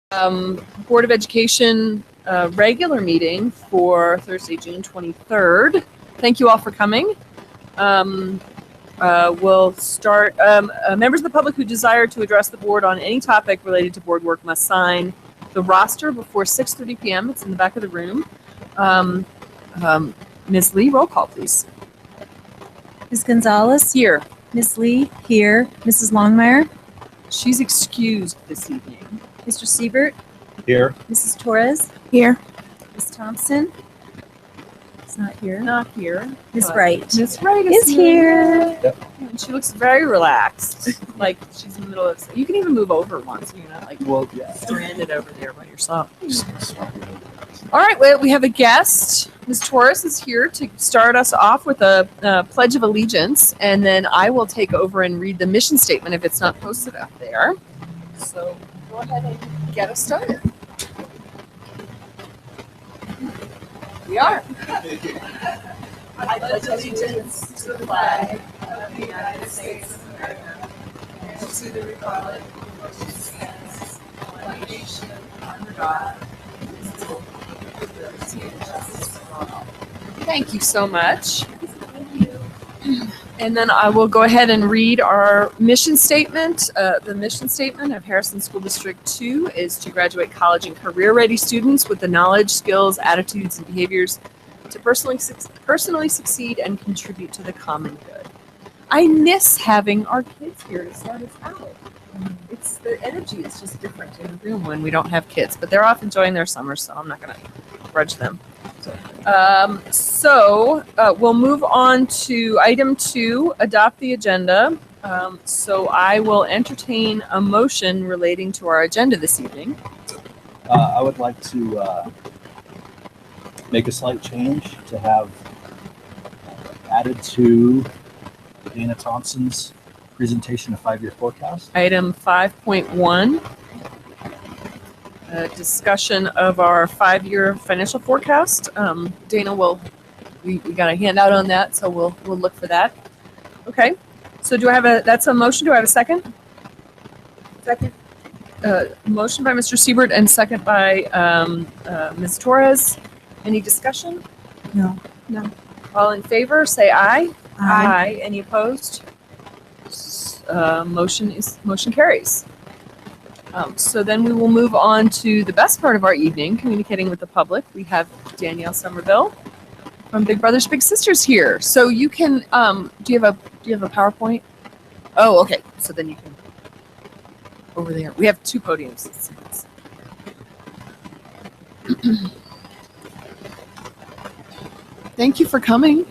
Board of Education regular meeting for Thursday, June 23rd. Thank you all for coming. We'll start. Members of the public who desire to address the board on any topic related to board work must sign the roster before 6:30 p.m. It's in the back of the room. Ms. Lee, roll call, please. Ms. Gonzalez? Here. Ms. Lee? Here. Mrs. Longmire? She's excused this evening. Mr. Siebert? Here. Mrs. Torres? Here. Ms. Thompson? It's not here. Not here. Ms. Wright? Ms. Wright Is here. Yep. And she looks very relaxed. Like she's in the middle of. You can even move over once. So you're not like stranded over there by yourself. All right. Well, we have a guest. Ms. Torres is here to start us off with a Pledge of Allegiance, and then I will take over and read the mission statement if it's not posted up there. So go ahead and get us started. We are. I pledge allegiance to the flag of the United States of America and to the republic for which it stands, one nation, under God, indivisible, with liberty and justice for all. Thank you so much. And then I will go ahead and read our mission statement. The mission statement of Harrison School District 2 is to graduate college and career-ready students with the knowledge, skills, attitudes, and behaviors to personally succeed and contribute to the common good. I miss having our kids here to start us out. It's the energy is just different in the room when we don't have kids, but they're off enjoying their summer, so I'm not going to grudge them. We'll move on to item 2, adopt the agenda. So I will entertain a motion relating to our agenda this evening. I would like to make a slight change to have added to Dana Thompson's presentation of 5-year forecast. Item 5.1, discussion of our 5-year financial forecast. Dana we got a handout on that, so we'll look for that. Okay, so that's a motion. Do I have a second? Second. Motion by Mr. Siebert and second by Ms. Torres. Any discussion? No. All in favor, say aye. Aye. Any opposed? Motion carries. So then we will move on to the best part of our evening, communicating with the public. We have Danielle Somerville from Big Brothers Big Sisters here. So you can do you have a PowerPoint? Oh, okay. So then you can over there. We have 2 podiums. Thank you for coming.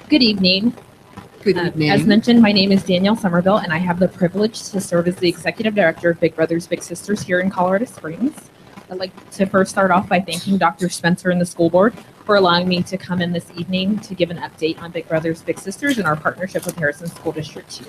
Good evening. Good evening. As mentioned, my name is Danielle Somerville, and I have the privilege to serve as the Executive Director of Big Brothers Big Sisters here in Colorado Springs. I'd like to first start off by thanking Dr. Spencer and the school board for allowing me to come in this evening to give an update on Big Brothers Big Sisters and our partnership with Harrison School District 2.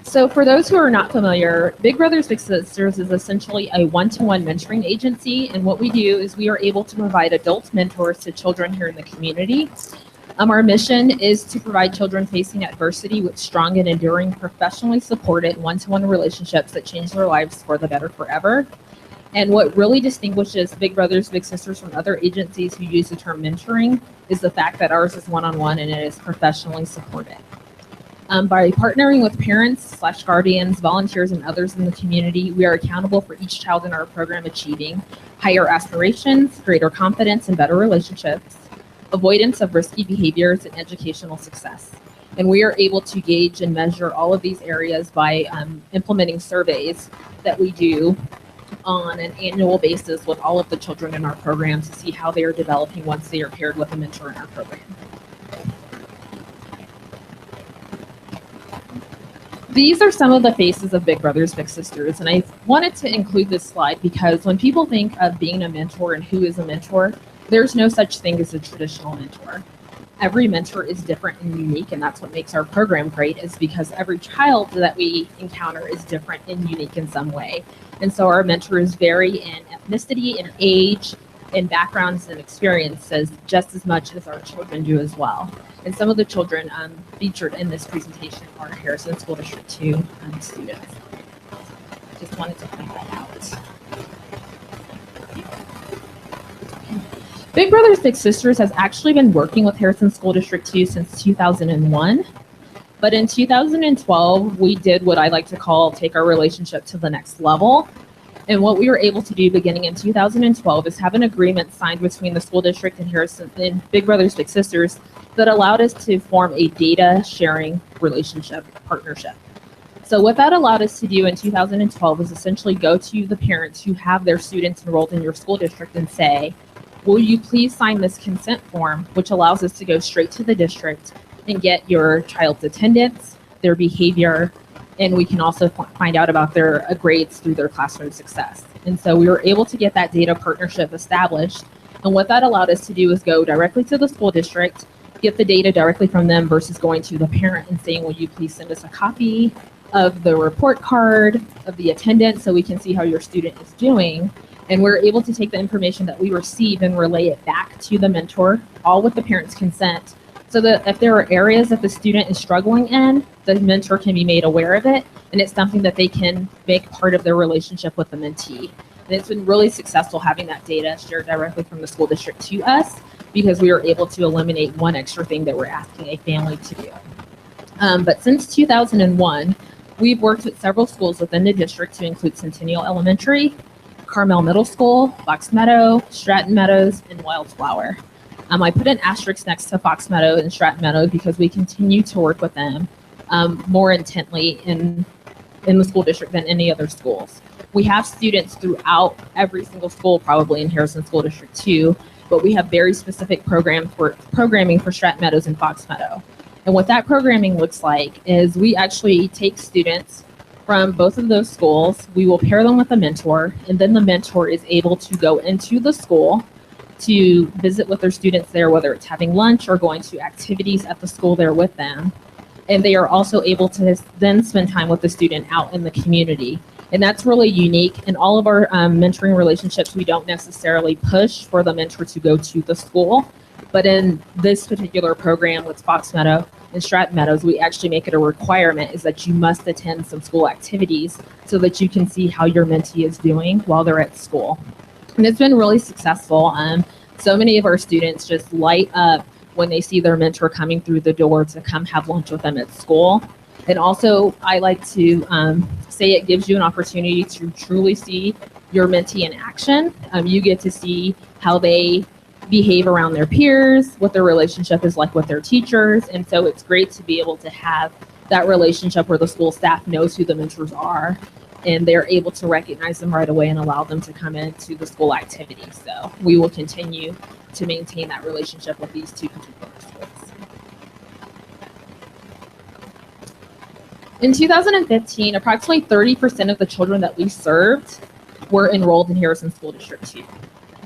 So for those who are not familiar, Big Brothers Big Sisters is essentially a one-to-one mentoring agency, and what we do is we are able to provide adult mentors to children here in the community. Our mission is to provide children facing adversity with strong and enduring, professionally supported one-to-one relationships that change their lives for the better forever. And what really distinguishes Big Brothers Big Sisters from other agencies who use the term mentoring is the fact that ours is one-on-one and it is professionally supported. By partnering with parents/guardians, volunteers, and others in the community, we are accountable for each child in our program achieving higher aspirations, greater confidence, and better relationships, avoidance of risky behaviors, and educational success. And we are able to gauge and measure all of these areas by implementing surveys that we do on an annual basis with all of the children in our program to see how they are developing once they are paired with a mentor in our program. These are some of the faces of Big Brothers Big Sisters, and I wanted to include this slide because when people think of being a mentor and who is a mentor, there's no such thing as a traditional mentor. Every mentor is different and unique, and that's what makes our program great, is because every child that we encounter is different and unique in some way. And so our mentors vary in ethnicity and age and backgrounds and experiences just as much as our children do as well. And some of the children featured in this presentation are Harrison School District 2 students. Just wanted to point that out. Big Brothers Big Sisters has actually been working with Harrison School District 2 since 2001. But in 2012, we did what I like to call take our relationship to the next level. And what we were able to do beginning in 2012 is have an agreement signed between the school district and Harrison and Big Brothers Big Sisters that allowed us to form a data sharing relationship partnership. So what that allowed us to do in 2012 is essentially go to the parents who have their students enrolled in your school district and say, will you please sign this consent form, which allows us to go straight to the district and get your child's attendance, their behavior, and we can also find out about their grades through their classroom success. And so we were able to get that data partnership established. And what that allowed us to do is go directly to the school district, get the data directly from them versus going to the parent and saying, will you please send us a copy of the report card, of the attendance, so we can see how your student is doing. And we're able to take the information that we receive and relay it back to the mentor, all with the parent's consent, so that if there are areas that the student is struggling in, the mentor can be made aware of it, and it's something that they can make part of their relationship with the mentee. And it's been really successful having that data shared directly from the school district to us, because we were able to eliminate one extra thing that we're asking a family to do. But since 2001, we've worked with several schools within the district to include Centennial Elementary, Carmel Middle School, Fox Meadow, Stratton Meadows, and Wildflower. I put an asterisk next to Fox Meadow and Stratton Meadow because we continue to work with them more intently in the school district than any other schools. We have students throughout every single school, probably in Harrison School District 2, but we have very specific programming for Stratton Meadows and Fox Meadow. And what that programming looks like is we actually take students from both of those schools, we will pair them with a mentor, and then the mentor is able to go into the school to visit with their students there, whether it's having lunch or going to activities at the school there with them. And they are also able to then spend time with the student out in the community. And that's really unique. In all of our mentoring relationships, we don't necessarily push for the mentor to go to the school. But in this particular program with Fox Meadow and Stratton Meadows, we actually make it a requirement is that you must attend some school activities so that you can see how your mentee is doing while they're at school. And it's been really successful. So many of our students just light up when they see their mentor coming through the door to come have lunch with them at school. And also, I like to say it gives you an opportunity to truly see your mentee in action. You get to see how they behave around their peers, what their relationship is like with their teachers. And so it's great to be able to have that relationship where the school staff knows who the mentors are, and they're able to recognize them right away and allow them to come into the school activity. So we will continue to maintain that relationship with these two particular schools. In 2015, approximately 30% of the children that we served were enrolled in Harrison School District 2.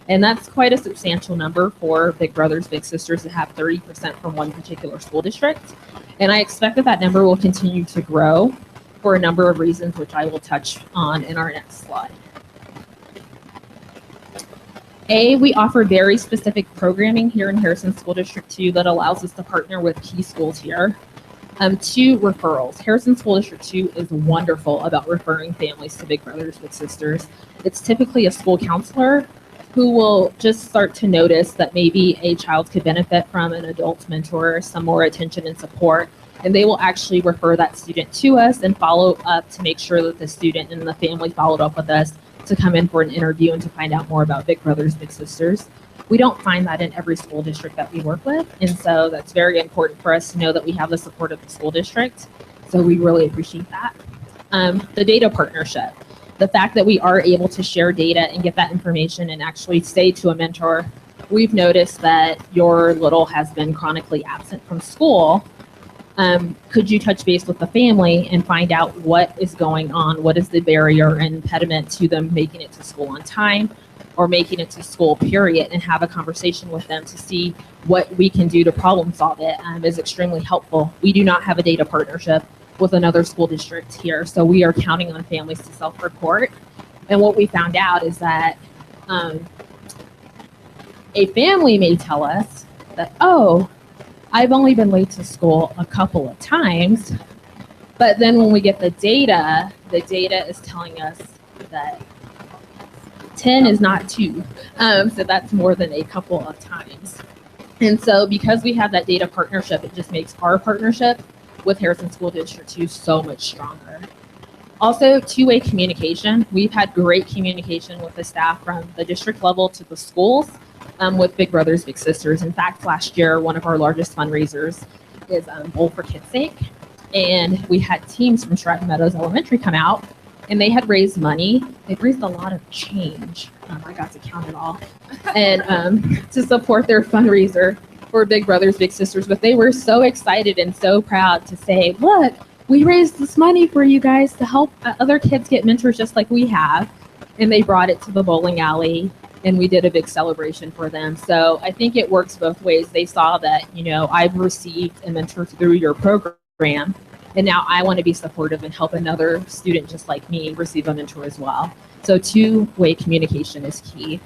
And that's quite a substantial number for Big Brothers Big Sisters to have 30% from one particular school district. And I expect that that number will continue to grow for a number of reasons, which I will touch on in our next slide. We offer very specific programming here in Harrison School District 2 that allows us to partner with key schools here. 2, referrals. Harrison School District 2 is wonderful about referring families to Big Brothers Big Sisters. It's typically a school counselor who will just start to notice that maybe a child could benefit from an adult mentor, some more attention and support, and they will actually refer that student to us and follow up to make sure that the student and the family followed up with us to come in for an interview and to find out more about Big Brothers Big Sisters. We don't find that in every school district that we work with, and so that's very important for us to know that we have the support of the school district, so we really appreciate that. The data partnership. The fact that we are able to share data and get that information and actually say to a mentor, we've noticed that your little has been chronically absent from school. Could you touch base with the family and find out what is going on? What is the barrier and impediment to them making it to school on time or making it to school, period, and have a conversation with them to see what we can do to problem solve it is extremely helpful. We do not have a data partnership with another school district here, so we are counting on families to self-report. And what we found out is that a family may tell us that, oh, I've only been late to school a couple of times, but then when we get the data is telling us that 10 is not 2. So that's more than a couple of times. And so because we have that data partnership, it just makes our partnership with Harrison School District 2 so much stronger. Also, two-way communication. We've had great communication with the staff from the district level to the schools with Big Brothers Big Sisters. In fact, last year, one of our largest fundraisers is Bowl for Kids' Sake. And we had teams from Stratton Meadows Elementary come out, and they had raised money. They'd raised a lot of change. I got to count it all. And to support their fundraiser for Big Brothers Big Sisters. But they were so excited and so proud to say, look, we raised this money for you guys to help other kids get mentors just like we have. And they brought it to the bowling alley, and we did a big celebration for them. So I think it works both ways. They saw that, I've received a mentor through your program, and now I want to be supportive and help another student just like me receive a mentor as well. So two-way communication is key.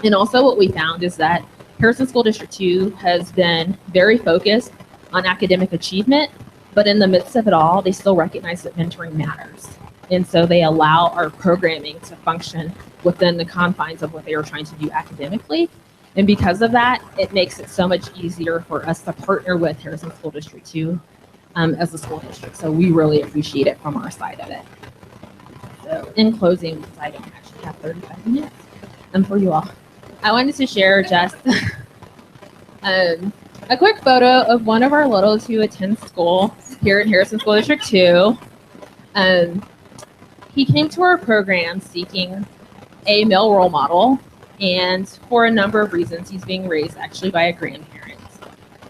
And also what we found is that Harrison School District 2 has been very focused on academic achievement, but in the midst of it all, they still recognize that mentoring matters. And so they allow our programming to function within the confines of what they are trying to do academically. And because of that, it makes it so much easier for us to partner with Harrison School District 2 as a school district. So we really appreciate it from our side of it. So in closing, because I don't actually have 35 minutes for you all, I wanted to share just a quick photo of one of our littles who attends school here at Harrison School District 2. He came to our program seeking a male role model, and for a number of reasons, he's being raised actually by a grandparent.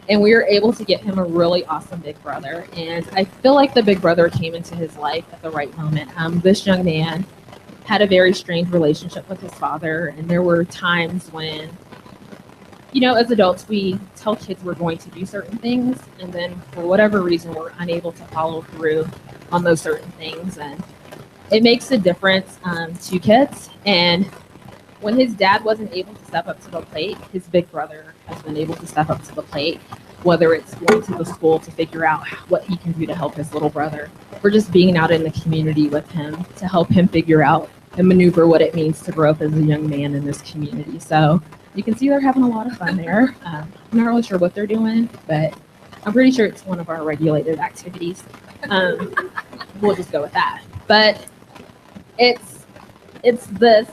And we were able to get him a really awesome big brother. And I feel like the big brother came into his life at the right moment. This young man had a very strained relationship with his father. And there were times when, as adults, we tell kids we're going to do certain things. And then for whatever reason, we're unable to follow through on those certain things. And it makes a difference to kids. And when his dad wasn't able to step up to the plate, his big brother has been able to step up to the plate, whether it's going to the school to figure out what he can do to help his little brother, or just being out in the community with him to help him figure out and maneuver what it means to grow up as a young man in this community. So you can see they're having a lot of fun there. I'm not really sure what they're doing, but I'm pretty sure it's one of our regulated activities. We'll just go with that. But it's this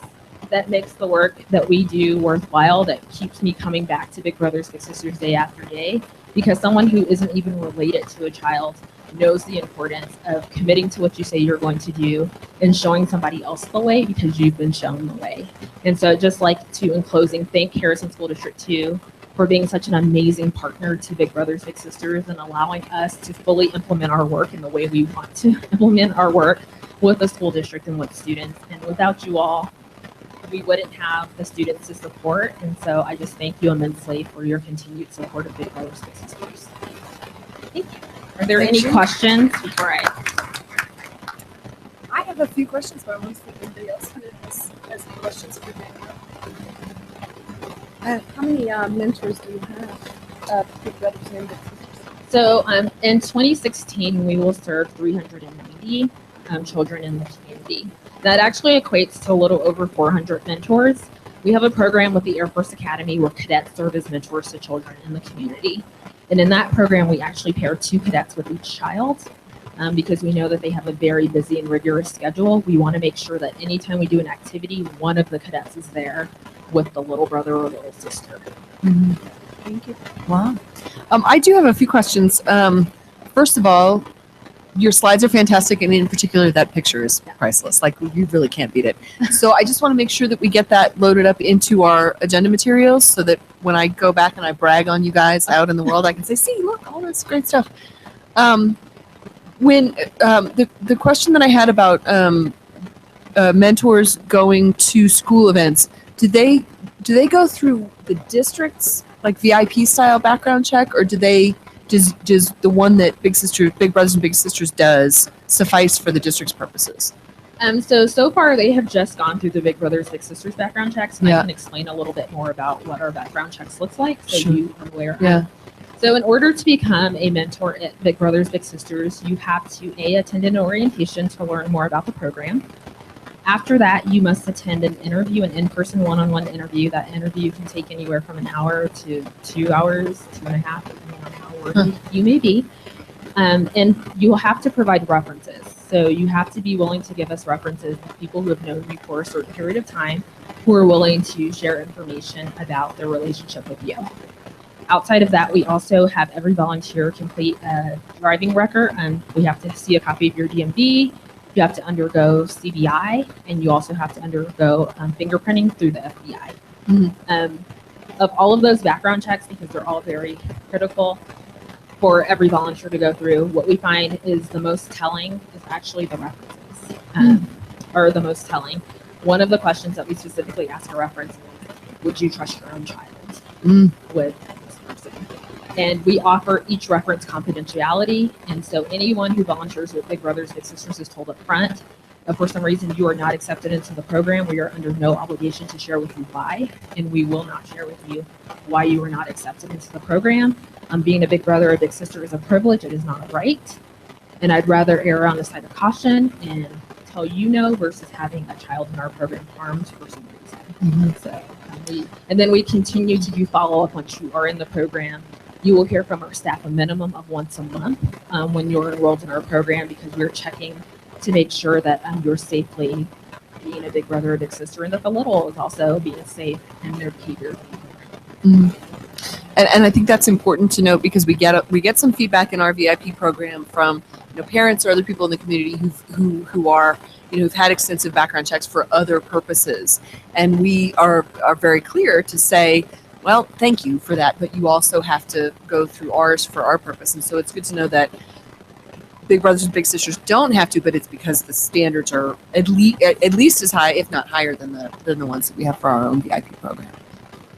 that makes the work that we do worthwhile, that keeps me coming back to Big Brothers Big Sisters day after day, because someone who isn't even related to a child knows the importance of committing to what you say you're going to do and showing somebody else the way because you've been shown the way. And so I'd just like to, in closing, thank Harrison School District 2 for being such an amazing partner to Big Brothers Big Sisters and allowing us to fully implement our work in the way we want to implement our work with the school district and with students. And without you all, we wouldn't have the students to support. And so I just thank you immensely for your continued support of Big Brothers Big Sisters. Thank you. Are there any questions before I have a few questions, but I want to see if anybody else has any questions for Daniel. How many mentors do you have? Big Brothers and Big Sisters? So in 2016, we will serve 390 children in the community. That actually equates to a little over 400 mentors. We have a program with the Air Force Academy where cadets serve as mentors to children in the community. And in that program, we actually pair 2 cadets with each child because we know that they have a very busy and rigorous schedule. We want to make sure that anytime we do an activity, one of the cadets is there with the little brother or little sister. Mm-hmm. Thank you. Wow. I do have a few questions. First of all, your slides are fantastic, and in particular, that picture is priceless. Like, you really can't beat it. So I just want to make sure that we get that loaded up into our agenda materials so that when I go back and I brag on you guys out in the world, I can say, see, look, all this great stuff. When the question that I had about mentors going to school events, do they go through the district's like VIP style background check, or do they does the one that Big Brothers and Big Sisters does suffice for the district's purposes? So far they have just gone through the Big Brothers Big Sisters background checks, and Yeah. I can explain a little bit more about what our background checks looks like, so Sure. you are aware. Yeah. So in order to become a mentor at Big Brothers Big Sisters, you have to attend an orientation to learn more about the program. After that, you must attend an interview, an in-person one-on-one interview. That interview can take anywhere from an hour to 2 hours, 2.5, depending on how worthy you may be. And you will have to provide references. So you have to be willing to give us references of people who have known you for a certain period of time, who are willing to share information about their relationship with you. Outside of that, we also have every volunteer complete a driving record, and we have to see a copy of your DMV. You have to undergo CBI, and you also have to undergo fingerprinting through the FBI. Mhm. Of all of those background checks, because they're all very critical for every volunteer to go through, what we find is the most telling is actually the references, are the most telling. One of the questions that we specifically ask a reference is, would you trust your own child with this person? And we offer each reference confidentiality. And so anyone who volunteers with Big Brothers Big Sisters is told up front, if for some reason you are not accepted into the program, we are under no obligation to share with you why, and we will not share with you why you were not accepted into the program. Being a big brother or big sister is a privilege, it is not a right. And I'd rather err on the side of caution and tell you no versus having a child in our program harmed for some reason. So, and then we continue to do follow-up once you are in the program. You will hear from our staff a minimum of once a month when you're enrolled in our program, because we're checking to make sure that you're safely being a big brother or big sister, and that the little is also being safe in their behavior. And I think that's important to note, because we get some feedback in our VIP program from parents or other people in the community who are who've had extensive background checks for other purposes, and we are very clear to say, well, thank you for that, but you also have to go through ours for our purpose. And so it's good to know that Big Brothers and Big Sisters don't have to, but it's because the standards are at least as high, if not higher, than the ones that we have for our own VIP program.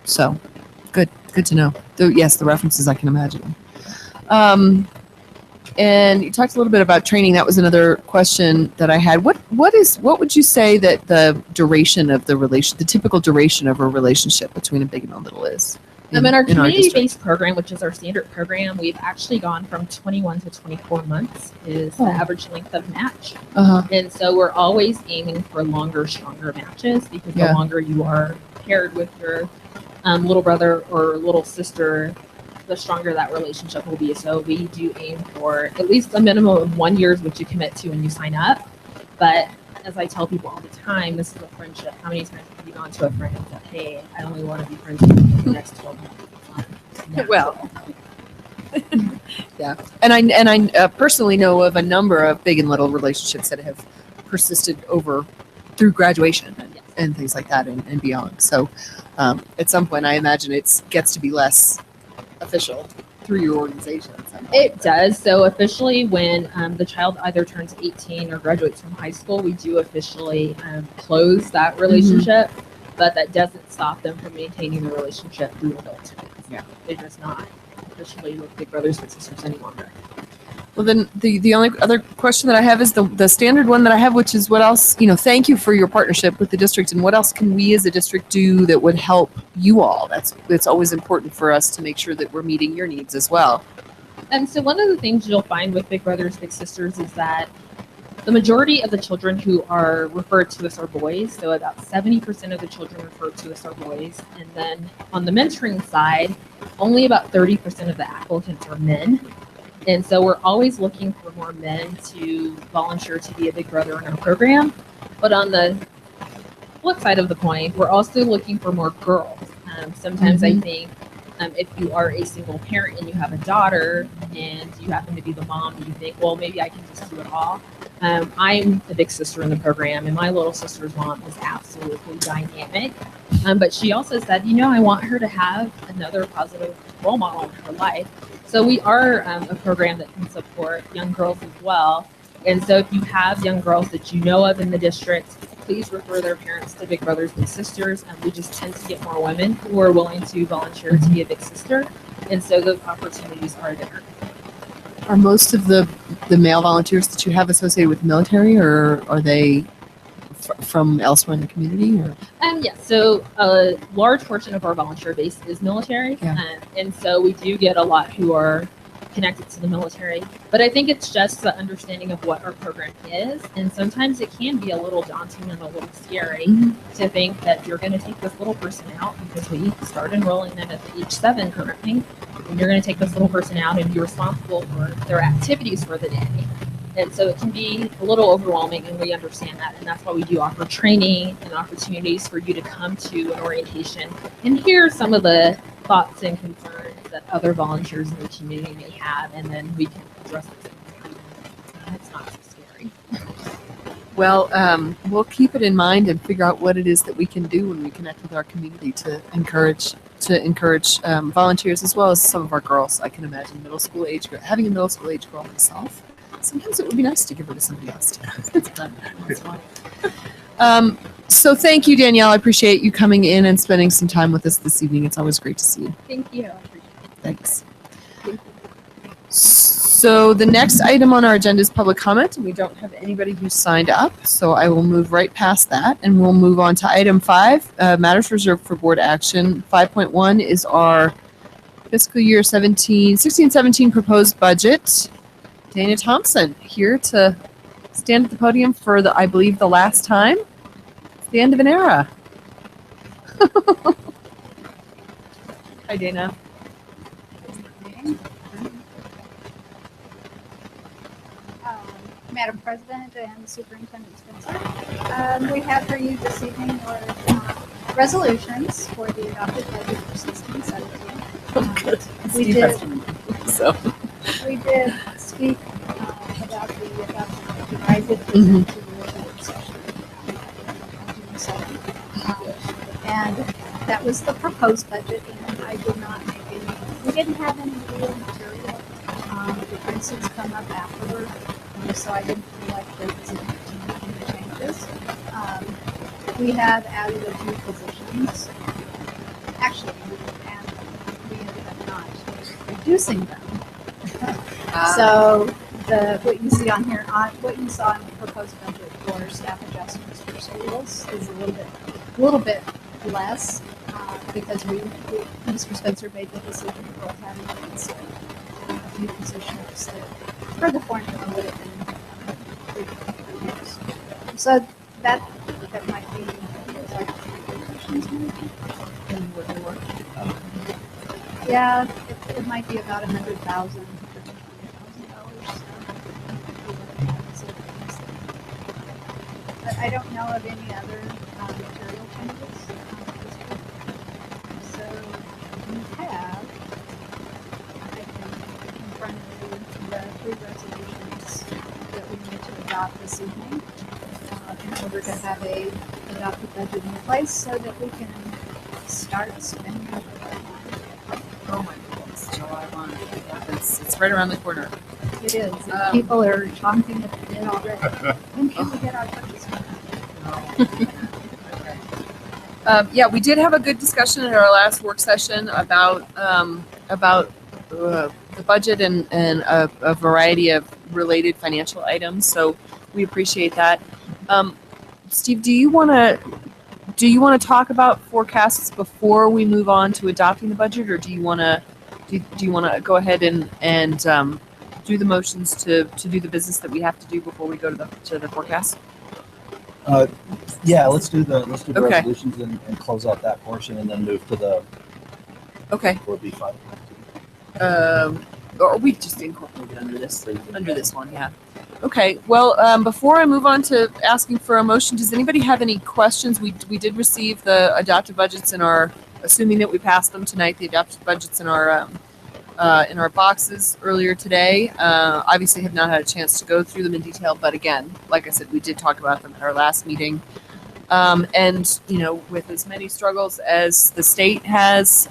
So good to know. Yes, the references I can imagine. And you talked a little bit about training. That was another question that I had. What would you say that the duration of the typical duration of a relationship between a big and a little is? In our district? community-based program, which is our standard program, we've actually gone from 21 to 24 months is the average length of match. And so we're always aiming for longer, stronger matches, because the longer you are paired with your little brother or little sister, the stronger that relationship will be. So we do aim for at least a minimum of 1 year, which you commit to when you sign up. But as I tell people all the time, this is a friendship. How many times have you gone to a friend and said, hey, I only want to be friends with you for the next 12 months? Well, yeah. And I personally know of a number of big and little relationships that have persisted through graduation and things like that and beyond. So at some point, I imagine it gets to be less official through your organization. It does. So officially, when the child either turns 18 or graduates from high school, we do officially close that relationship, but that doesn't stop them from maintaining the relationship through adulthood. Yeah. They're just not officially with Big Brothers Big Sisters any longer. Well, then the only other question that I have is the standard one that I have, which is what else, thank you for your partnership with the district, and what else can we as a district do that would help you all? That's always important for us to make sure that we're meeting your needs as well. And so one of the things you'll find with Big Brothers Big Sisters is that the majority of the children who are referred to us are boys. So about 70% of the children referred to us are boys. And then on the mentoring side, only about 30% of the applicants are men. And so we're always looking for more men to volunteer to be a big brother in our program. But on the flip side of the coin, we're also looking for more girls. Sometimes I think if you are a single parent and you have a daughter and you happen to be the mom, you think, well, maybe I can just do it all. I'm the big sister in the program, and my little sister's mom is absolutely dynamic. But she also said, I want her to have another positive role model in her life. So we are a program that can support young girls as well. And so if you have young girls that you know of in the district, please refer their parents to Big Brothers Big Sisters. And we just tend to get more women who are willing to volunteer to be a big sister. And so those opportunities are there. Are most of the male volunteers that you have associated with the military, or are they from elsewhere in the community? Or Yes, so a large portion of our volunteer base is military. Yeah. And so we do get a lot who are connected to the military. But I think it's just the understanding of what our program is. And sometimes it can be a little daunting and a little scary to think that you're going to take this little person out, because we start enrolling them at age 7 currently. And you're going to take this little person out and be responsible for their activities for the day. And so it can be a little overwhelming, and we understand that. And that's why we do offer training and opportunities for you to come to an orientation and hear some of the thoughts and concerns that other volunteers in the community may have, and then we can address it. And it's not so scary. well, we'll keep it in mind and figure out what it is that we can do when we connect with our community to encourage volunteers, as well as some of our girls. I can imagine having a middle school age girl myself. Sometimes it would be nice to give her to somebody else. So thank you, Danielle. I appreciate you coming in and spending some time with us this evening. It's always great to see you. Thank you. Thanks. So the next item on our agenda is public comment, and we don't have anybody who signed up. So I will move right past that, and we'll move on to item 5, matters reserved for board action. 5.1 is our fiscal year 16-17 proposed budget. Dana Thompson here to stand at the podium for I believe the last time. It's the end of an era. Hi, Dana. Madam President and Superintendent Spencer, we have for you this evening your resolutions for the adopted budget for 16-17. We did speak about the adopted budget presented to the work session on June 7th. And that was the proposed budget, and I did not make we didn't have any real material. Differences come up afterward, so I didn't feel like there was any changes. We have added a few positions. Actually, we ended up not reducing them. So what you see on here, what you saw in the proposed budget for staff adjustments for schools is a little bit less because Mr. Spencer made the decision for having a few positions that for the formula would have been reduced. So that might be like questions maybe. Yeah, it might be about $100,000. But I don't know of any other material changes. So you have, I think, in front of you the 3 resolutions that we need to adopt this evening in order to have a adopted budget in place so that we can start spending our money. Oh my goodness, July 1. It's right around the corner. It is. People are chomping at the bit already. When can we get our purchase order? Yeah, we did have a good discussion at our last work session about the budget and a variety of related financial items. So we appreciate that. Steve, do you want to talk about forecasts before we move on to adopting the budget, or do you want to go ahead and do the motions to do the business that we have to do before we go to the forecast? Yeah, let's do the Okay. resolutions and close out that portion, and then move to the Okay. 4B5. Or we just incorporated under this one, yeah. Okay, well, before I move on to asking for a motion, does anybody have any questions? We did receive the adopted budgets assuming that we passed them tonight, the adopted budgets in our boxes earlier today. Obviously have not had a chance to go through them in detail, but again, like I said, we did talk about them at our last meeting. And, with as many struggles as the state has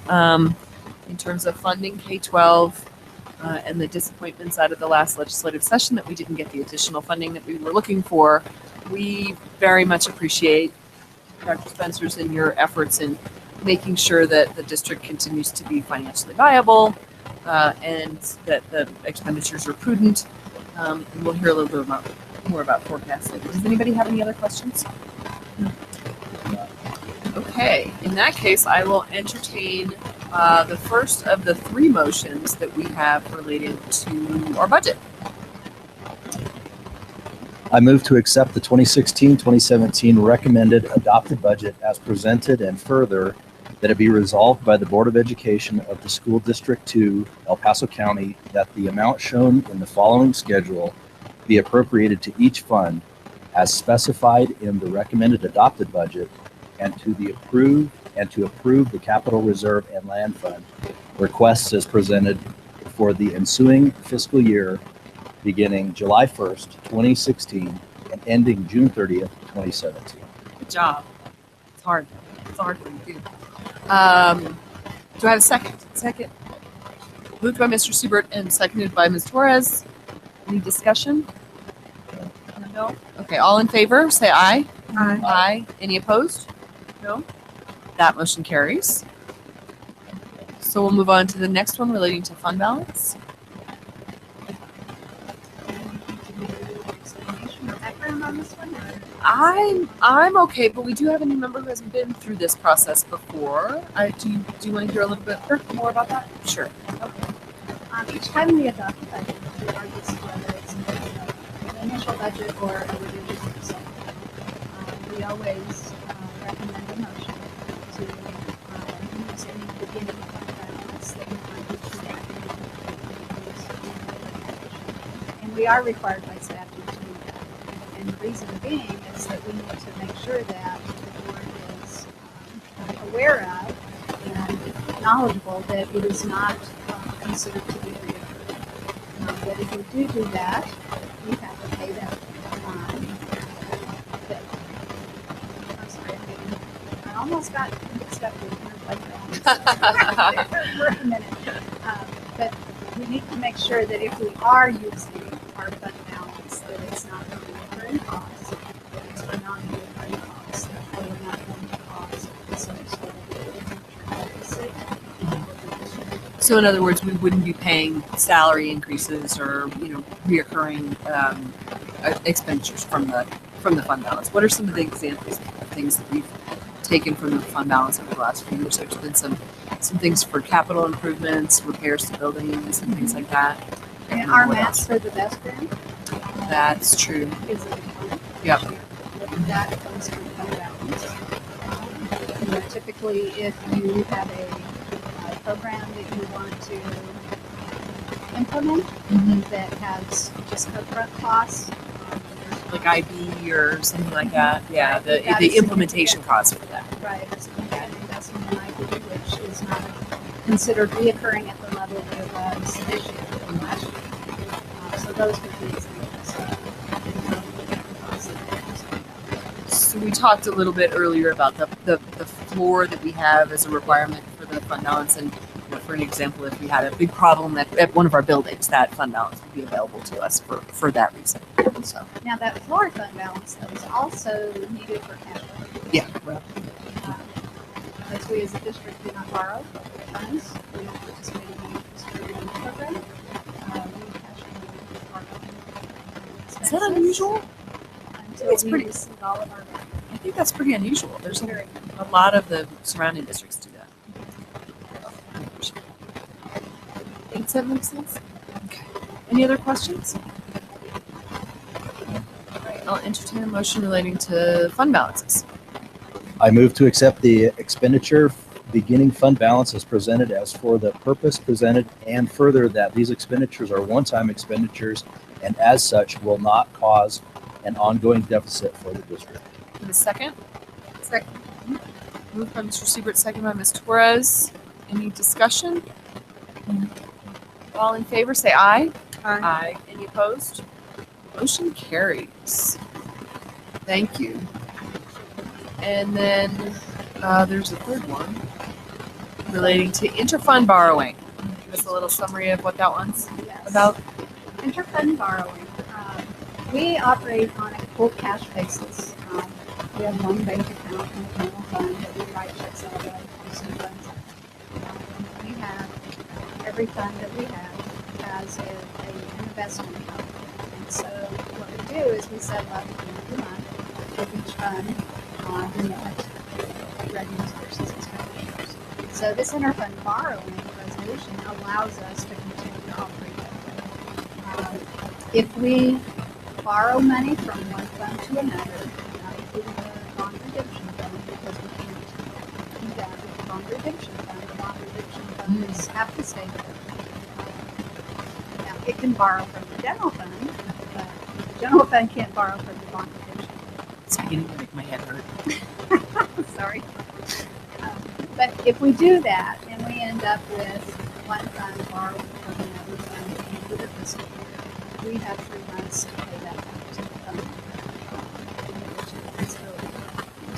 in terms of funding K-12, and the disappointments out of the last legislative session that we didn't get the additional funding that we were looking for. We very much appreciate Dr. Spencer's and your efforts in making sure that the district continues to be financially viable and that the expenditures are prudent. And we'll hear a little bit more about forecasting. Does anybody have any other questions? Okay, in that case, I will entertain the first of the three motions that we have related to our budget. I move to accept the 2016-2017 recommended adopted budget as presented, and further that it be resolved by the Board of Education of the School District 2, El Paso County, that the amount shown in the following schedule be appropriated to each fund as specified in the recommended adopted budget, and to approve the capital reserve and land fund requests as presented for the ensuing fiscal year beginning July 1st, 2016 and ending June 30th, 2017. Good job. It's hard. It's hard for you to do. Do I have a second? Second. Moved by Mr. Siebert and seconded by Ms. Torres. Any discussion? No? Okay, all in favor, say aye. Aye. Aye. Any opposed? No? That motion carries. So we'll move on to the next one relating to fund balance. Explanation or background on this one? Or- I'm okay, but we do have a new member who hasn't been through this process before. Do you want to hear a little bit more about that? Sure. Each time we adopt a budget, regardless of whether it's an initial budget or a revision or so, we always recommend a motion to use any beginning fund balance that you find each year. And we are required by statute to do that. And the reason being is that we need to make sure that the board is aware of and knowledgeable that it is not considered to be reoccurring. But if you do that, you have to pay that. I'm sorry, I almost got mixed up with like for a minute. But we need to make sure that if we are using our fund balance, that it's not a reoccurring cost, that it's a non-reoccurring cost, that we're not going to cause some sort of deficit. So in other words, we wouldn't be paying salary increases or, reoccurring expenditures from the fund balance. What are some of the examples of things that we've taken from the fund balance over the last few years? There's been some things for capital improvements, repairs to buildings, and things like that. And our What match else? for the best grant That's true. is a component. Yep. That comes from fund balance. Typically, if you have a program that you want to implement that has just upfront costs, Like IB or something like that. Yeah, That the is implementation costs for that. right, it's an investment in IP, which is not considered reoccurring at the level that it was this year or last year. So those would be examples of costs that are associated. So we talked a little bit earlier about the floor that we have as a requirement for the fund balance, and for an example, if we had a big problem at one of our buildings, that fund balance would be available to us for that reason. So Now, that floor fund balance though is also needed for capital. yeah, As we as a district do not borrow funds, we don't participate in the interest rate program. We actually borrow is that unusual? until It's we pretty- receive all of our money. I think that's pretty unusual. There's Very a lot of the surrounding districts do that. Does that make sense? Okay. Any other questions? All right, I'll entertain a motion relating to fund balances. I move to accept the expenditure beginning fund balance as presented as for the purpose presented, and further that these expenditures are one-time expenditures and as such will not cause an ongoing deficit for the district. Give a second. Second. Moved by Mr. Siebert, second by Ms. Torres. Any discussion? All in favor, say aye. Aye. Any opposed? Motion carries. Thank you. And then there's a third one relating to interfund borrowing. give us a little summary of what that one's Yes. about? Interfund borrowing. We operate on a full cash basis. We have one bank account and a general fund that we write checks out of, some funds. We have, every fund that we have has an investment account. And so what we do is we set up at the end of the month with each fund on the net revenues versus expenditures. So this interfund borrowing resolution allows us to continue to operate that way. If we borrow money from one fund to another, not including the bond redemption fund, because we can't do that with the bond redemption fund. The bond redemption fund is have to stay there. Now, it can borrow from the general fund, but the general fund can't borrow from the bond redemption It's beginning to make my head hurt. fund. Sorry. But if we do that, then we end up with one fund borrowing from another fund into the fiscal year. We have 3 months to pay that back to the fund.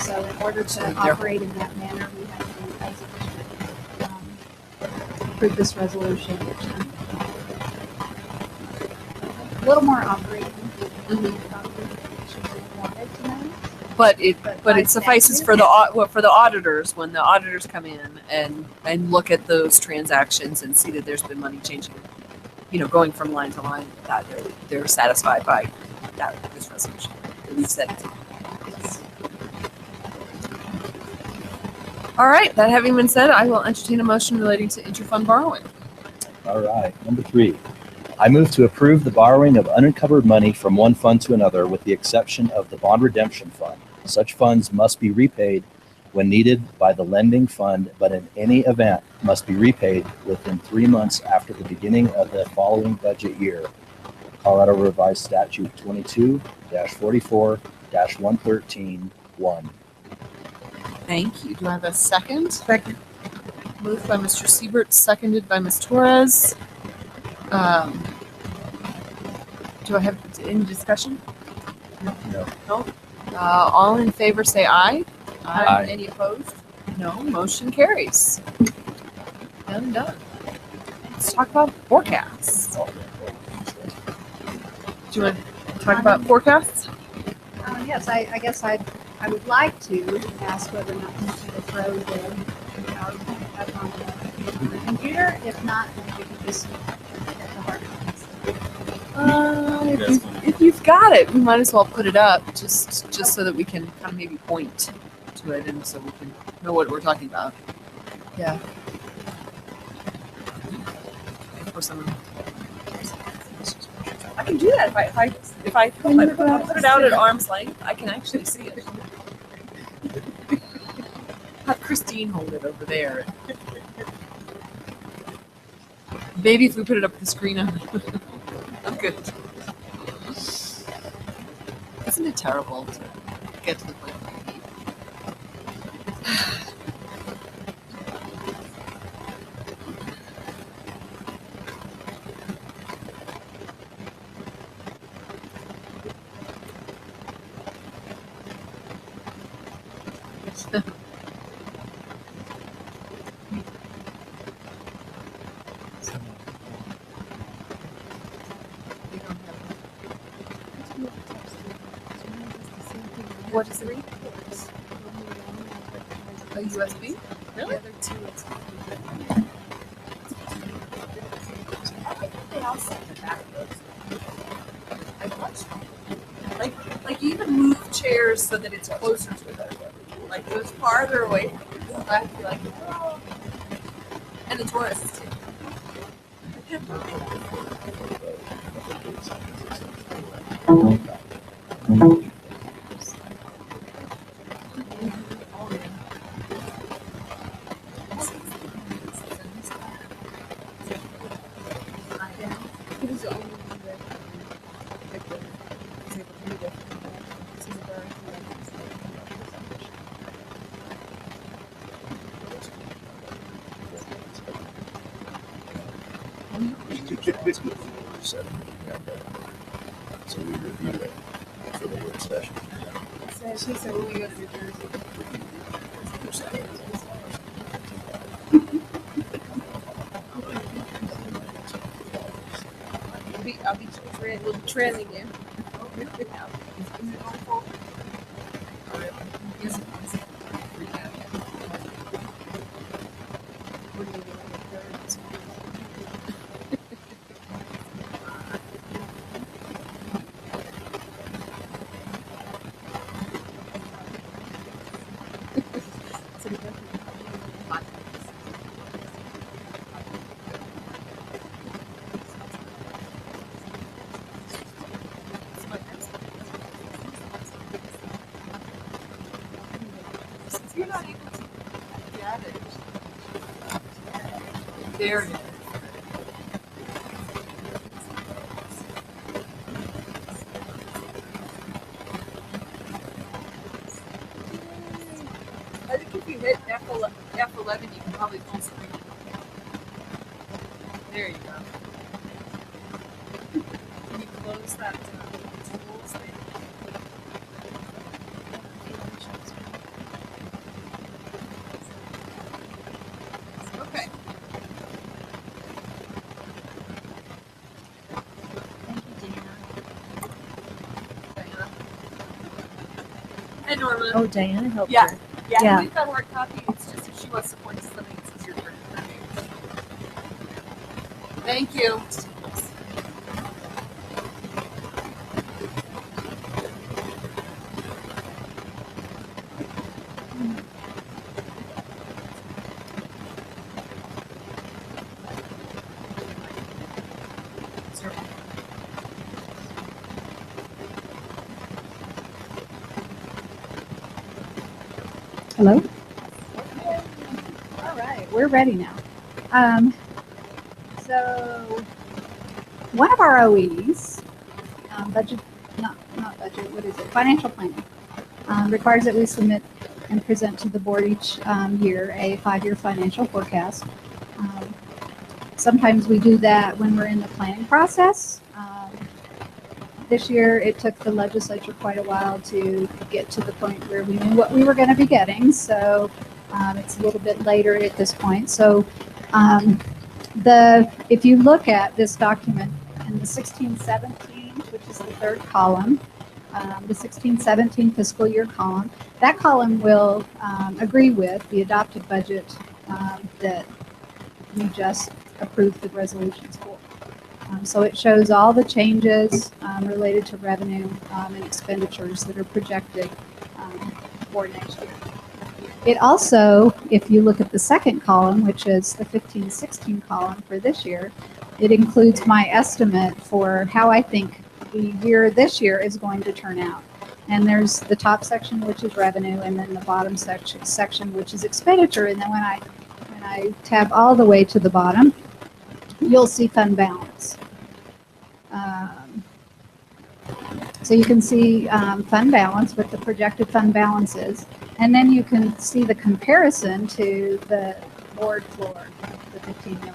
So in order to operate in that manner, we have to, as a district, approve this resolution, which a little more operating. Probably should have wanted to know. But it by suffices statute, for the for the auditors when the auditors come in and look at those transactions and see that there's been money changing, going from line to line, that they're satisfied by this resolution that we've set. All right. That having been said, I will entertain a motion relating to interfund borrowing. All right, number 3. I move to approve the borrowing of unencumbered money from one fund to another with the exception of the bond redemption fund. Such funds must be repaid when needed by the lending fund, but in any event must be repaid within 3 months after the beginning of the following budget year. Colorado Revised Statute 22-44-113-1. Thank you. Do I have a second? Second. Moved by Mr. Siebert, seconded by Ms. Torres. Do I have any discussion? No. All in favor say aye. Aye. Any opposed? No. Motion carries. Done. Let's talk about forecasts. Do you want to talk about forecasts? Yes, I guess I would like to ask whether or not you can throw the PowerPoint up on the computer. If not, then we can just get the hard copies. If you've got it, we might as well put it up just so that we can kind of maybe point to it and so we can know what we're talking about. Yeah. For someone. I can do that if I put it out at arm's length. I can actually see it. Have Christine hold it over there. Maybe if we put it up at the screen, I'm good. Isn't it terrible to get to the point where you need? What is the read? A USB? Really? The other two, it's They all set the back of those. I've watched them. Like you even move chairs so that it's closer to it. Like it goes farther away from you. So I have to be like, oh. And the tourists too. he was the only one that was able to read it. See the bird, So we review it for the work session. She said when we go to New Jersey. We're trailing you. You're not able to get it. There it is. I think if you hit F11, you can probably pull something. There you go. Can you close that tools thing? Okay. Diana. Hi, Norma. Oh, Diana helped Yeah. her. Yeah, Yeah. we've got a hard copy. It's just if she wants to point to something, it's easier for her. Thank you. Hello? All right, we're ready now. So one of our OEs, budget, not budget, what is it? Financial planning, requires that we submit and present to the board each year a 5-year financial forecast. Sometimes we do that when we're in the planning process. This year, it took the legislature quite a while to get to the point where we knew what we were going to be getting. So it's a little bit later at this point. So if you look at this document in the 16-17, which is the third column, the 16-17 fiscal year column, that column will agree with the adopted budget that we just approved the resolutions for. So it shows all the changes related to revenue and expenditures that are projected for next year. It also, if you look at the second column, which is the 15-16 column for this year, it includes my estimate for how I think the year this year is going to turn out. And there's the top section, which is revenue, and then the bottom section, which is expenditure. And then when I tab all the way to the bottom, you'll see fund balance. So you can see fund balance, what the projected fund balance is, and then you can see the comparison to the board floor, the 15 million,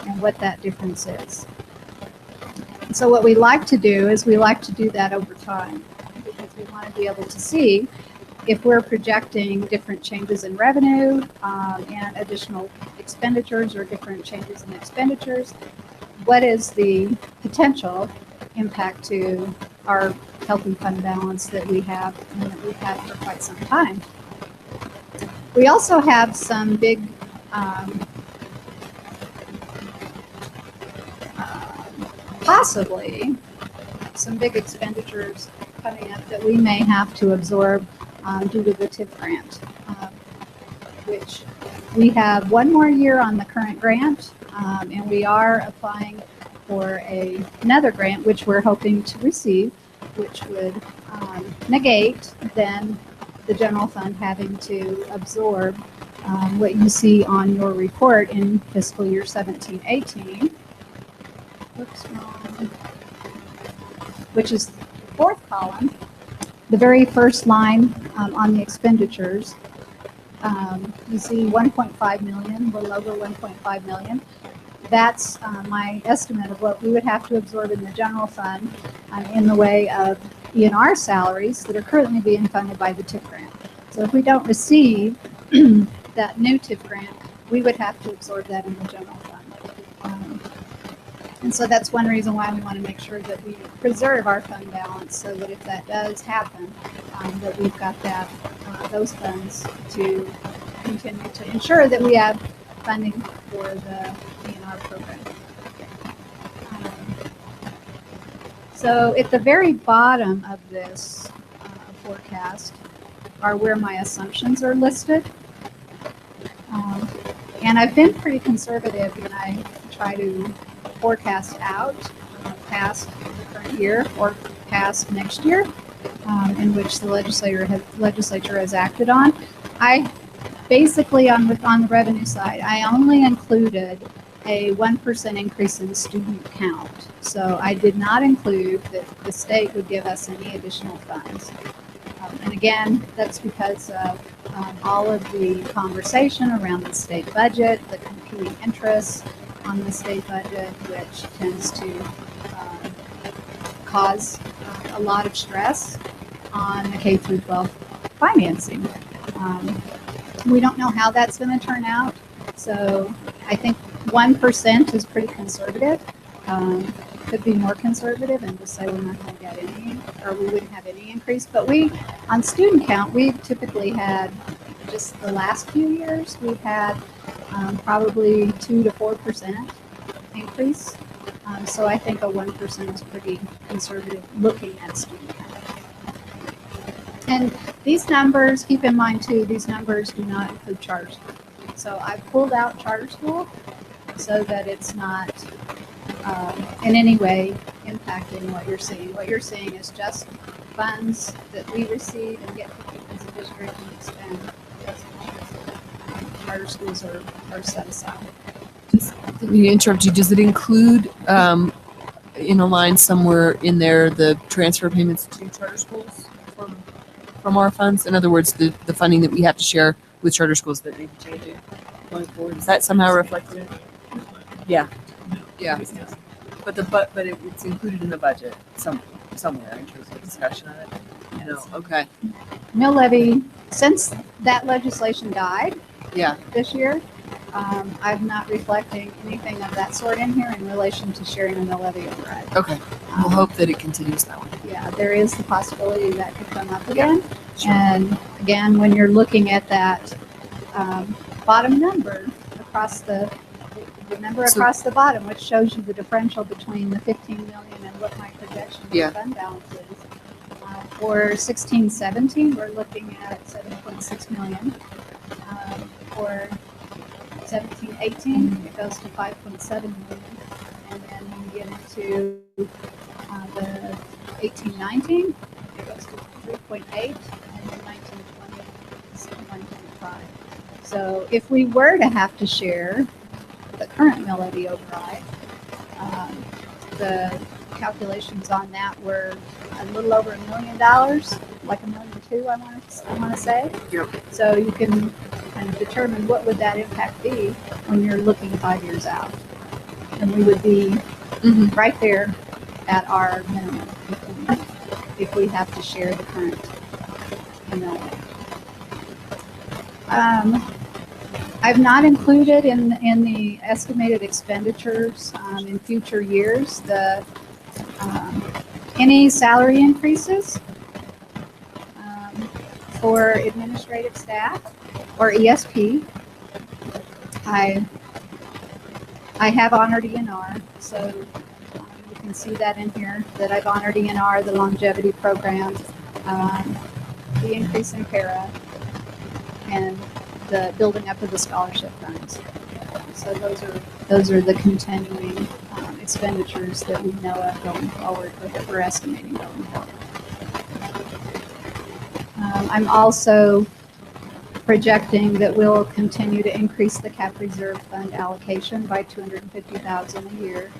and what that difference is. So what we like to do is we like to do that over time, because we want to be able to see if we're projecting different changes in revenue and additional expenditures, or different changes in expenditures, what is the potential impact to our healthy fund balance that we have and that we've had for quite some time. We also have some big possibly some big expenditures coming up that we may have to absorb due to the TIF grant, which we have one more year on the current grant, and we are applying for another grant, which we're hoping to receive, which would negate then the general fund having to absorb what you see on your report in fiscal year 17-18. Whoops, wrong. Which is the fourth column, the very first line on the expenditures. You see 1.5 million, a little over 1.5 million. That's my estimate of what we would have to absorb in the general fund in the way of ENR salaries that are currently being funded by the TIF grant. So if we don't receive that new TIF grant, we would have to absorb that in the general fund. And so that's one reason why we want to make sure that we preserve our fund balance so that if that does happen, that we've got that those funds to continue to ensure that we have funding for the DNR program. So at the very bottom of this forecast are where my assumptions are listed. And I've been pretty conservative when I try to forecast out past the current year or past next year, in which the legislature has acted on. I basically on the revenue side, I only included a 1% increase in student count. So I did not include that the state would give us any additional funds. And again, that's because of all of the conversation around the state budget, the competing interests on the state budget, which tends to cause a lot of stress on the K through 12 financing. We don't know how that's going to turn out, so I think 1% is pretty conservative. Could be more conservative and just say we're not going to get any, or we wouldn't have any increase. But on student count, we've typically had, just the last few years, we've had probably 2 to 4% increase. So I think a 1% is pretty conservative looking at student count. And these numbers, keep in mind too, these numbers do not include charter school. So I pulled out charter school so that it's not in any way impacting what you're seeing. What you're seeing is just funds that we receive and get to keep as a district and expend. Charter schools are set aside. Let me interrupt you. Does it include in a line somewhere in there the transfer payments to charter schools from our funds? In other words, the funding that we have to share with charter schools that may be changing going forward. Is that somehow reflected? Yeah. Yeah. But it's included in the budget somewhere in terms of discussion on it. No. Okay. Mill levy, since that legislation died Yeah. this year, I'm not reflecting anything of that sort in here in relation to sharing a mill levy override. Okay. We'll hope that it continues that way. Yeah, there is the possibility that could come up again. Sure. And again, when you're looking at that bottom number across the number across the bottom, which shows you the differential between the 15 million and what my projection of fund balance is. For 16-17, we're looking at 7.6 million. For 17-18, it goes to 5.7 million. And then when you get into the 18-19, it goes to 3.8, and then 19-20 is 1.5. So if we were to have to share the current mill levy override, the calculations on that were a little over $1 million, like $1.2 million, I want to say. Yep. So you can kind of determine what would that impact be when you're looking 5 years out, and we would be right there at our minimum if we have to share the current mill levy. I've not included in the estimated expenditures in future years any salary increases for administrative staff or ESP. I have honored ENR, so you can see that in here that I've honored ENR, the longevity program, the increase in para, and the building up of the scholarship funds. So those are the continuing expenditures that we know of going forward, or that we're estimating going forward. I'm also projecting that we'll continue to increase the cap reserve fund allocation by $250,000 a year.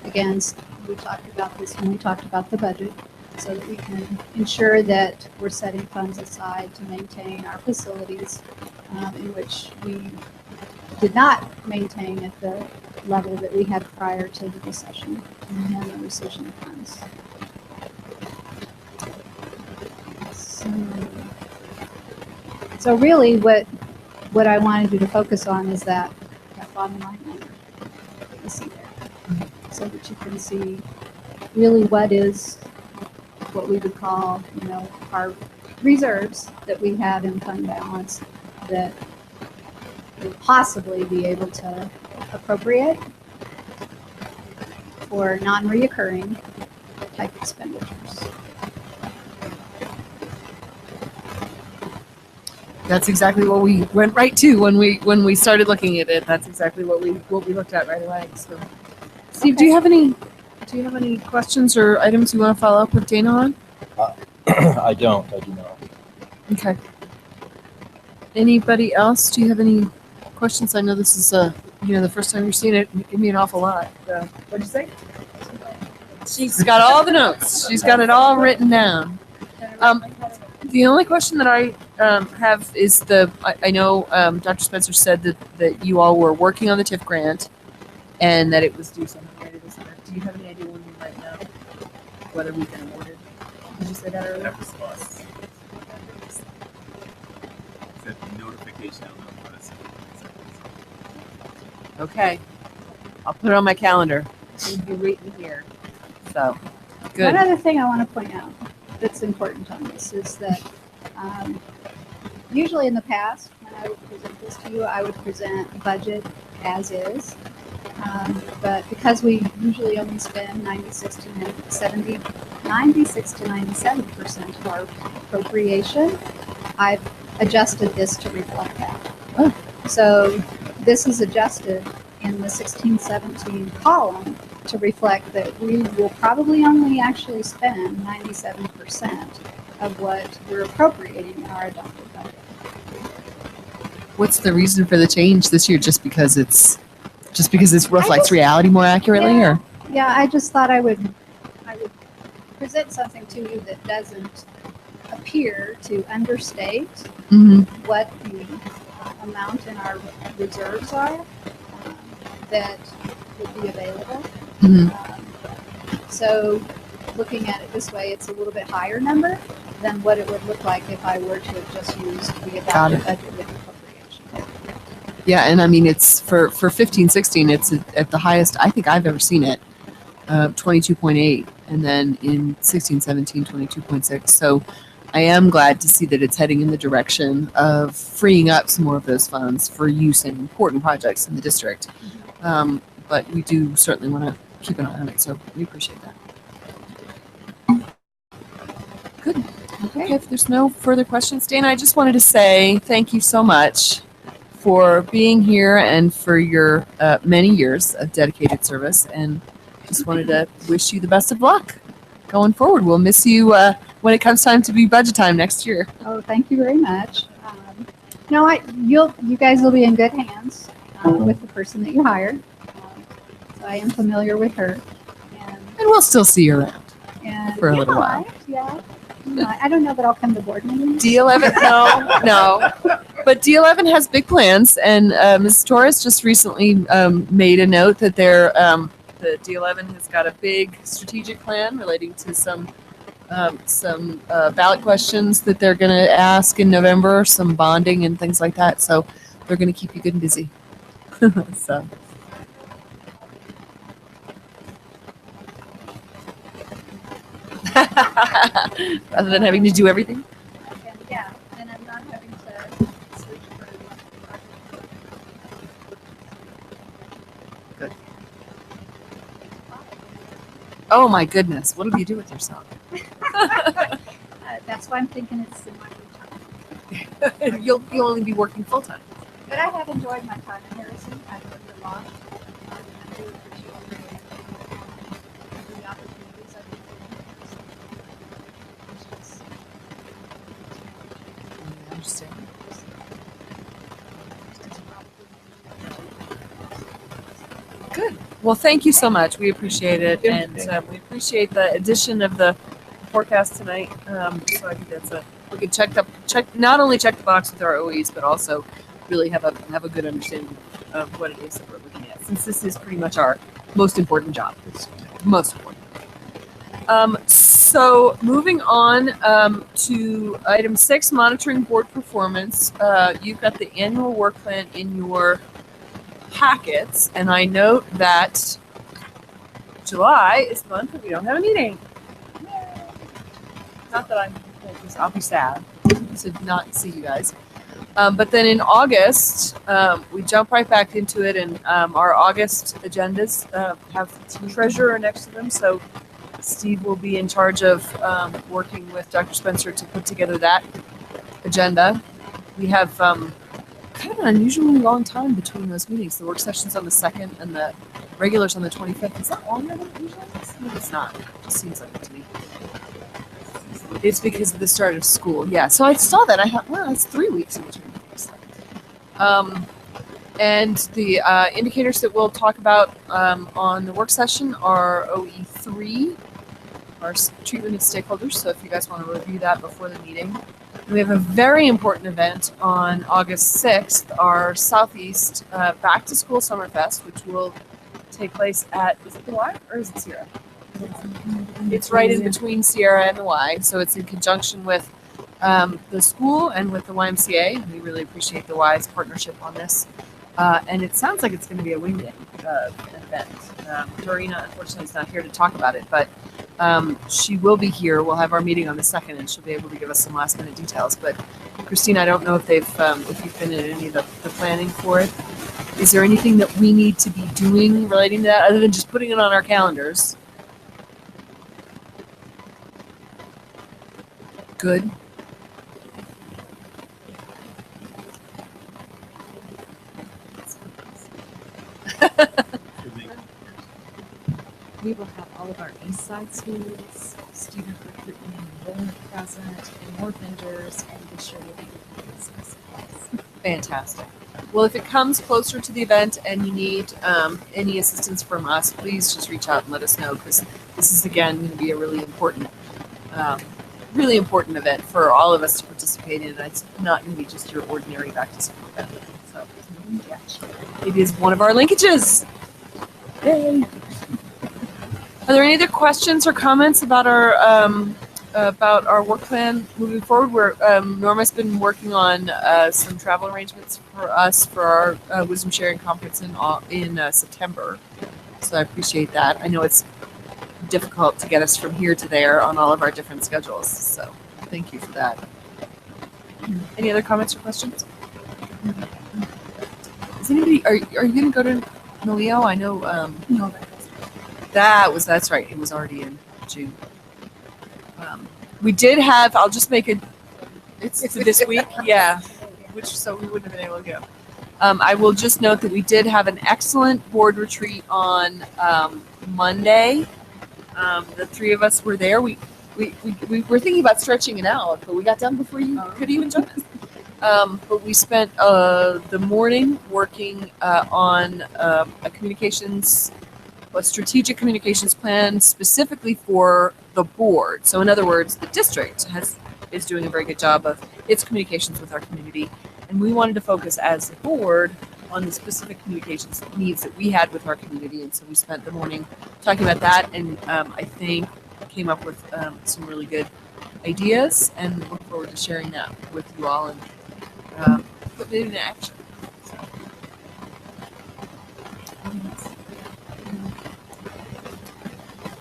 Again, we talked about this when we talked about the budget, so that we can ensure that we're setting funds aside to maintain our facilities, in which we did not maintain at the level that we had prior to the recession and the rescission of funds. So really what I wanted you to focus on is that bottom line number that you see there. so that you can see really what we would call, our reserves that we have in fund balance that we'll possibly be able to appropriate for non-reoccurring type expenditures. That's exactly what we went right to when we started looking at it. That's exactly what we looked at right away. So, Steve, do you have any questions or items you want to follow up with Dana on? I do not. Okay. Anybody else? Do you have any questions? I know this is the first time you're seeing it. It gave me an awful lot. So, what'd you say? She's got all the notes. She's got it all written down. The only question that I have is I know Dr. Spencer said that you all were working on the TIF grant and that it was due sometime later this month. Do you have any idea when we might know whether we've been awarded? Did you say that earlier? That was us. Said notification of notice. Okay. I'll put it on my calendar. We'll be waiting here. So, good. One other thing I want to point out that's important on this is that usually in the past, when I would present this to you, I would present budget as is. But because we usually only spend 96 to 97% of our appropriation, I've adjusted this to reflect that. Oh. So this is adjusted in the 16-17 column to reflect that we will probably only actually spend 97% of what we're appropriating in our adopted budget. What's the reason for the change this year? Just because it reflects reality more accurately, Yeah. or? Yeah, I just thought I would present something to you that doesn't appear to understate Mm-hmm. what the amount in our reserves are that would be available. Mm-hmm. So looking at it this way, it's a little bit higher number than what it would look like if I were to have just used the Got adopted it. budget with appropriation. Yeah, and I mean it's for 15-16, it's at the highest I think I've ever seen it, 22.8, and then in 16-17, 22.6. So I am glad to see that it's heading in the direction of freeing up some more of those funds for use in important projects in the district. But we do certainly want to keep an eye on it, so we appreciate that. Good. Okay, if there's no further questions, Dana, I just wanted to say thank you so much for being here and for your many years of dedicated service, and just wanted to wish you the best of luck going forward. We'll miss you when it comes time to be budget time next year. Oh, thank you very much. You guys will be in good hands with the person that you hired. So I am familiar with her. And we'll still see you around. And For a little while. Yeah. I don't know that I'll come to board meetings. D11, no. But D11 has big plans, and Ms. Torres just recently made a note that the D11 has got a big strategic plan relating to some ballot questions that they're going to ask in November, some bonding and things like that. So they're going to keep you good and busy. So. Rather than having to do everything. And yeah, and I'm not having to search for Good. Oh my goodness, what do you do with yourself? that's why I'm thinking it's in my free time. You'll only be working full time. But I have enjoyed my time in Harrison. I've learned a lot. I do appreciate the opportunities I've been I understand. Good. Well, thank you so much. We appreciate it, and we appreciate the addition of the forecast tonight. So I think we could check not only check the box with our OEs, but also really have a good understanding of what it is that we're looking at. Since this is pretty much our most important job. It's most important. So moving on to item 6, monitoring board performance. You've got the annual work plan in your packets, and I note that July is the month that we don't have a meeting. Not that I'll be sad to not see you guys. But then in August, we jump right back into it, and our August agendas have treasurer next to them. So Steve will be in charge of working with Dr. Spencer to put together that agenda. We have kind of an unusually long time between those meetings. The work session's on the 2nd and the regular's on the 25th. Is that longer than it usually is? Maybe it's not. It just seems like it to me. It's because of the start of school. Yeah. So I saw that. I thought, well, it's 3 weeks in between. And the indicators that we'll talk about on the work session are OE3, our treatment of stakeholders. So if you guys want to review that before the meeting. And we have a very important event on August 6th, our Southeast Back to School Summerfest, which will take place at, is it the Y or is it Sierra? It's right in between Sierra and the Y. So it's in conjunction with the school and with the YMCA. We really appreciate the Y's partnership on this. And it sounds like it's going to be a wing-wing event. Dorina, unfortunately, is not here to talk about it, but she will be here. We'll have our meeting on the 2nd, and she'll be able to give us some last-minute details. But Christine, I don't know if if you've been in any of the planning for it. Is there anything that we need to be doing relating to that, other than just putting it on our calendars? Good. We will have all of our East Side schools, student recruitment and enrollment present, and more vendors, and be sure to be supplies. Fantastic. Well, if it comes closer to the event and you need any assistance from us, please just reach out and let us know, because this is, again, going to be a really important event for all of us to participate in. It's not going to be just your ordinary back to school event. So it is one of our linkages. Yay. Are there any other questions or comments about our work plan moving forward? Where Norma's been working on some travel arrangements for us for our Wisdom Sharing Conference in September. So I appreciate that. I know it's difficult to get us from here to there on all of our different schedules. So thank you for that. Any other comments or questions? Is anybody? Are you going to go to Nolio? I know. No, That's right. It was already in June. We did have. I'll just make it. It's this week. Yeah. So we wouldn't have been able to go. I will just note that we did have an excellent board retreat on Monday. The three of us were there. We were thinking about stretching it out, but we got done before you could even join us. But we spent the morning working on a strategic communications plan specifically for the board. So in other words, the district is doing a very good job of its communications with our community. And we wanted to focus as a board on the specific communications needs that we had with our community. And so we spent the morning talking about that, and I think came up with some really good ideas, and look forward to sharing that with you all and putting it into action.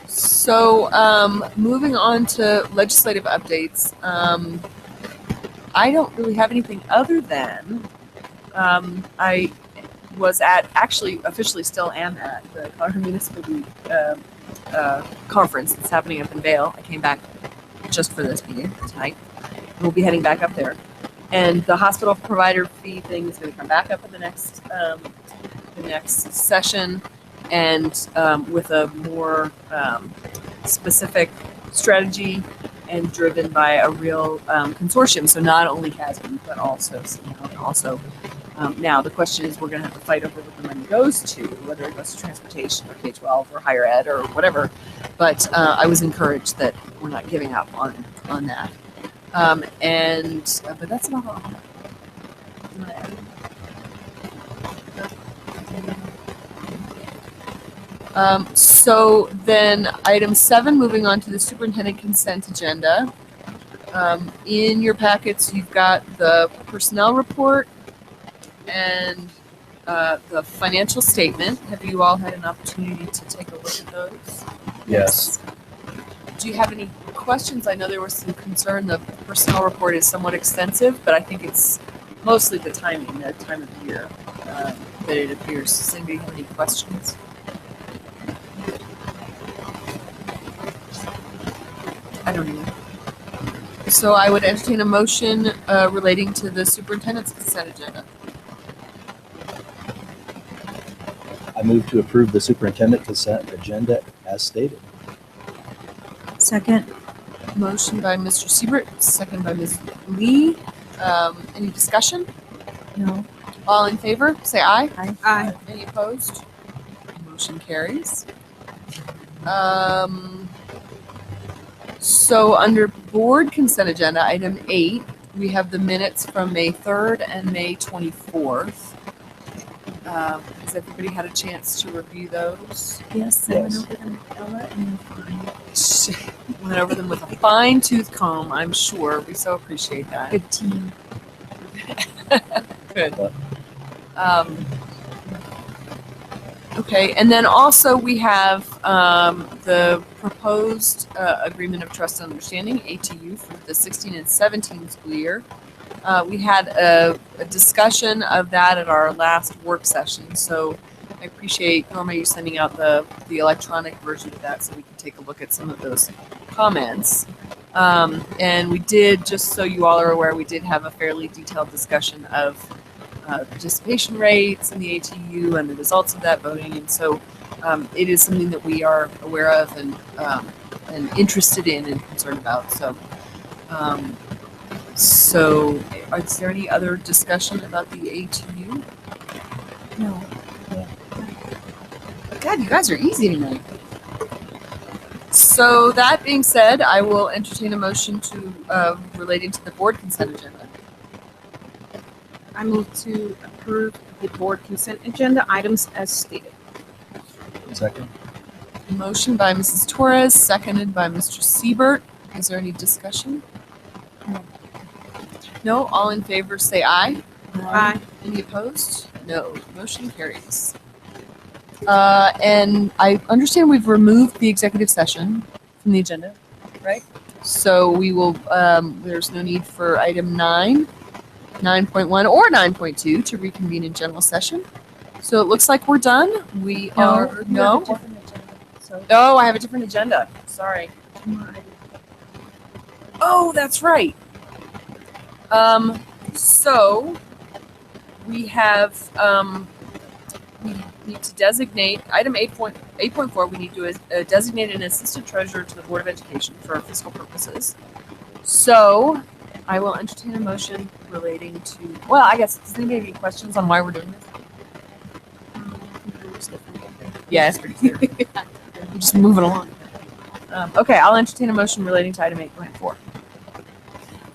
So moving on to legislative updates, I don't really have anything other than I was officially still am at the Colorado Municipal League conference that's happening up in Vail. I came back just for this meeting tonight. We'll be heading back up there. And the hospital provider fee thing is going to come back up in the next session, and with a more specific strategy and driven by a real consortium. So not only CASB, but also CNO, and also now the question is, we're going to have to fight over what the money goes to, whether it goes to transportation or K-12 or higher ed or whatever. But I was encouraged that we're not giving up on that. But that's about all. You want to add? So then item 7, moving on to the superintendent consent agenda. In your packets, you've got the personnel report and the financial statement. Have you all had an opportunity to take a look at those? Yes. Do you have any questions? I know there was some concern. The personnel report is somewhat extensive, but I think it's mostly the timing, the time of year that it appears. Does anybody have any questions? I don't know. So I would entertain a motion relating to the superintendent's consent agenda. I move to approve the superintendent consent agenda as stated. Second. Motion by Mr. Siebert, second by Ms. Lee. Any discussion? No. All in favor, say aye. Aye. Any opposed? Motion carries. So under board consent agenda, item 8, we have the minutes from May 3rd and May 24th. Has everybody had a chance to review those? Yes, I went over them with Ella and Went over them with a fine tooth comb, I'm sure. We so appreciate that. good team. Good. Okay, and then also we have the proposed agreement of trust and understanding, ATU, for the 16 and 17 school year. We had a discussion of that at our last work session, so I appreciate, Norma, you sending out the electronic version of that so we can take a look at some of those comments. And we did, just so you all are aware, we did have a fairly detailed discussion of participation rates in the ATU and the results of that voting. And so it is something that we are aware of and interested in and concerned about. So is there any other discussion about the ATU? No. God, you guys are easy tonight. So that being said, I will entertain a motion to relating to the board consent agenda. I move to approve the board consent agenda items as stated. Second. Motion by Mrs. Torres, seconded by Mr. Siebert. Is there any discussion? No? All in favor say aye. Aye. Any opposed? No. Motion carries. And I understand we've removed the executive session from the agenda, right? So we will, there's no need for item 9, 9.1, or 9.2 to reconvene in general session. So it looks like we're done. We are, no? Oh, I have a different agenda. Sorry. Oh, that's right. So we have, we need to designate, item 8.4, we need to designate an assistant treasurer to the Board of Education for fiscal purposes. So I will entertain a motion relating to, well, I guess, does anybody have any questions on why we're doing this? Yeah, it's pretty clear. We're just moving along. Okay, I'll entertain a motion relating to item 8.4.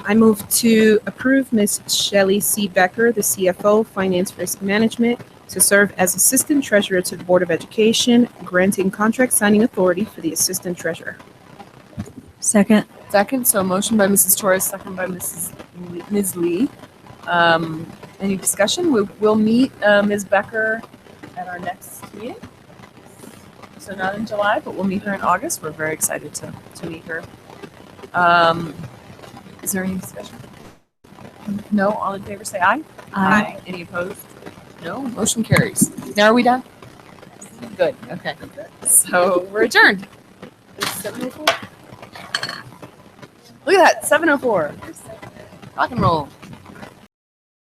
I move to approve Ms. Shelley C. Becker, the CFO, Finance Risk Management, to serve as Assistant Treasurer to the Board of Education, granting contract signing authority for the Assistant Treasurer. Second. Second, so motion by Mrs. Torres, second by Ms. Lee. Any discussion? We'll meet Ms. Becker at our next meeting. So not in July, but we'll meet her in August. We're very excited to meet her. Is there any discussion? No? All in favor say aye. Aye. Any opposed? No? Motion carries. Now are we done? Good. Okay. So we're adjourned. It's 7:04. Look at that, 7:04. Rock and roll.